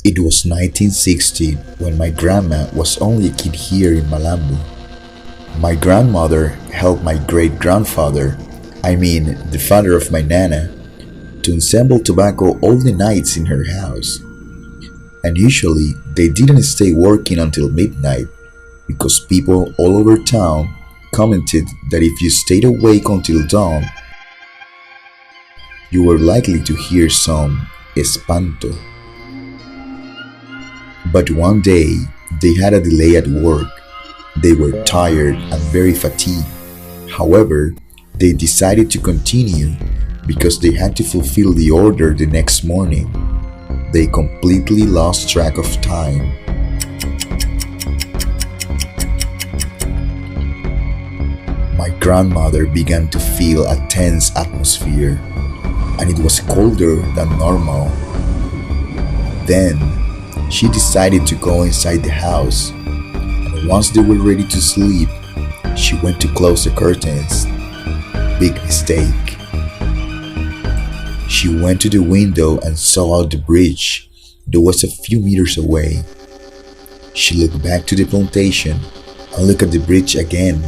It was 1960 when my grandma was only a kid here in Malambo. My grandmother helped my great-grandfather, I mean the father of my nana, to assemble tobacco all the nights in her house. And usually they didn't stay working until midnight because people all over town commented that if you stayed awake until dawn, you were likely to hear some espanto. But one day, they had a delay at work. They were tired and very fatigued. However, they decided to continue because they had to fulfill the order the next morning. They completely lost track of time. My grandmother began to feel a tense atmosphere, and it was colder than normal. Then, she decided to go inside the house, and once they were ready to sleep, she went to close the curtains. Big mistake. She went to the window and saw out the bridge that was a few meters away. She looked back to the plantation and looked at the bridge again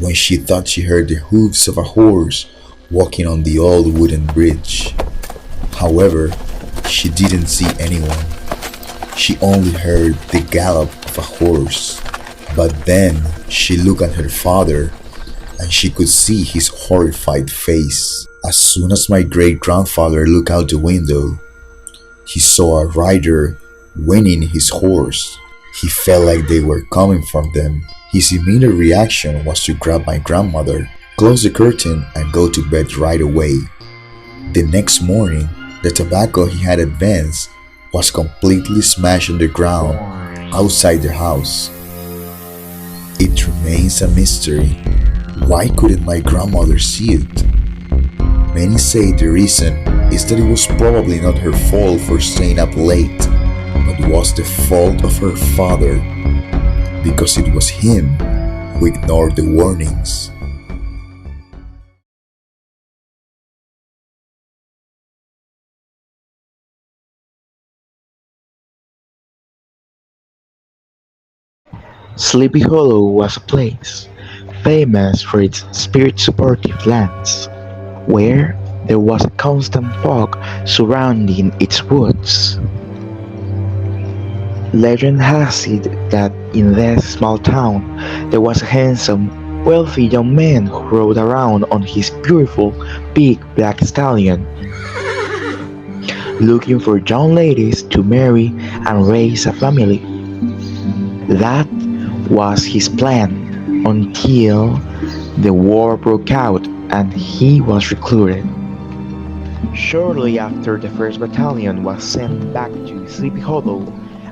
when she thought she heard the hooves of a horse walking on the old wooden bridge. However, she didn't see anyone. She only heard the gallop of a horse. But then she looked at her father and she could see his horrified face. As soon as my great-grandfather looked out the window, he saw a rider winning his horse. He felt like they were coming from them. His immediate reaction was to grab my grandmother, close the curtain, and go to bed right away. The next morning, the tobacco he had advanced was completely smashed on the ground outside the house. It remains a mystery. Why couldn't my grandmother see it? Many say the reason is that it was probably not her fault for staying up late, but was the fault of her father, because it was him who ignored the warnings. Sleepy Hollow was a place famous for its spirit-supportive lands, where there was a constant fog surrounding its woods. Legend has it that in this small town there was a handsome, wealthy young man who rode around on his beautiful, big black stallion, looking for young ladies to marry and raise a family. That was his plan until the war broke out and he was recruited. Shortly after the first battalion was sent back to Sleepy Hollow,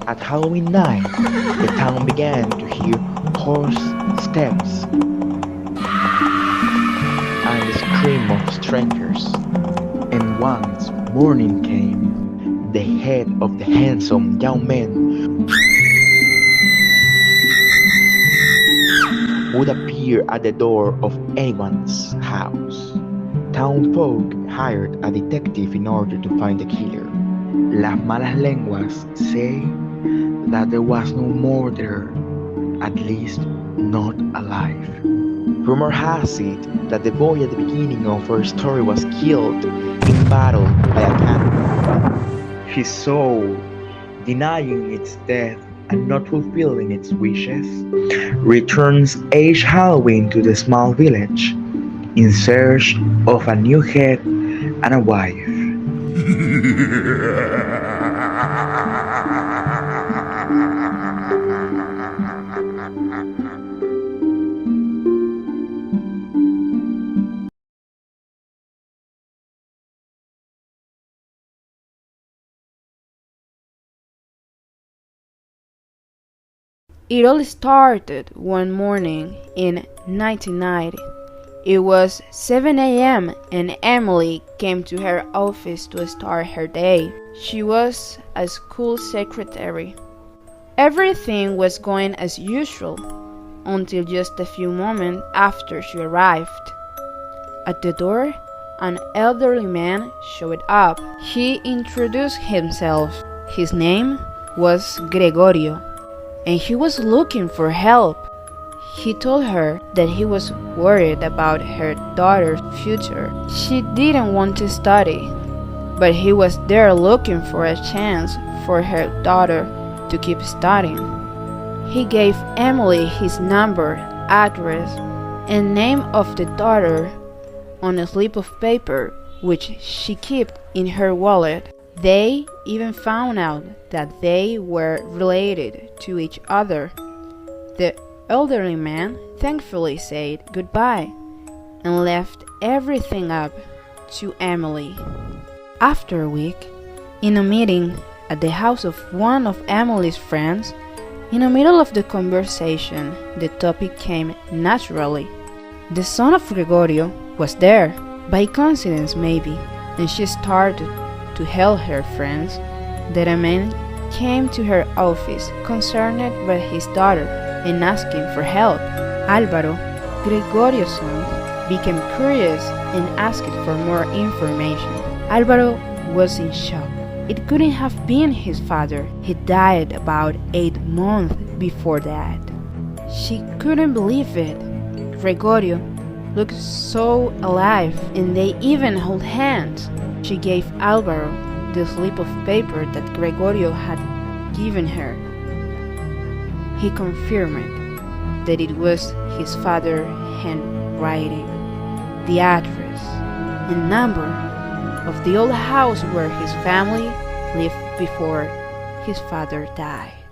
at Halloween night, the town began to hear horse steps and the scream of strangers. And once morning came, the head of the handsome young man would appear at the door of anyone's house. Townfolk hired a detective in order to find the killer. Las malas lenguas say that there was no murderer, at least not alive. Rumor has it that the boy at the beginning of our story was killed in battle by a cannon. His soul, denying its death and not fulfilling its wishes, returns each Halloween to the small village in search of a new head and a wife. It all started one morning in 1990. It was 7 a.m. and Emily came to her office to start her day. She was a school secretary. Everything was going as usual until just a few moments after she arrived. At the door, an elderly man showed up. He introduced himself. His name was Gregorio, and he was looking for help. He told her that he was worried about her daughter's future. She didn't want to study, but he was there looking for a chance for her daughter to keep studying. He gave Emily his number, address, and name of the daughter on a slip of paper which she kept in her wallet. They even found out that they were related to each other. The elderly man thankfully said goodbye and left everything up to Emily. After a week, in a meeting at the house of one of Emily's friends, in the middle of the conversation, the topic came naturally. The son of Gregorio was there, by coincidence maybe, and she started to tell her friends that a man came to her office concerned by his daughter and asking for help. Álvaro, Gregorio's son, became curious and asked for more information. Álvaro was in shock. It couldn't have been his father. He died about 8 months before that. She couldn't believe it. Gregorio looked so alive, and they even held hands. She gave Álvaro the slip of paper that Gregorio had given her. He confirmed that it was his father's handwriting, the address and number of the old house where his family lived before his father died.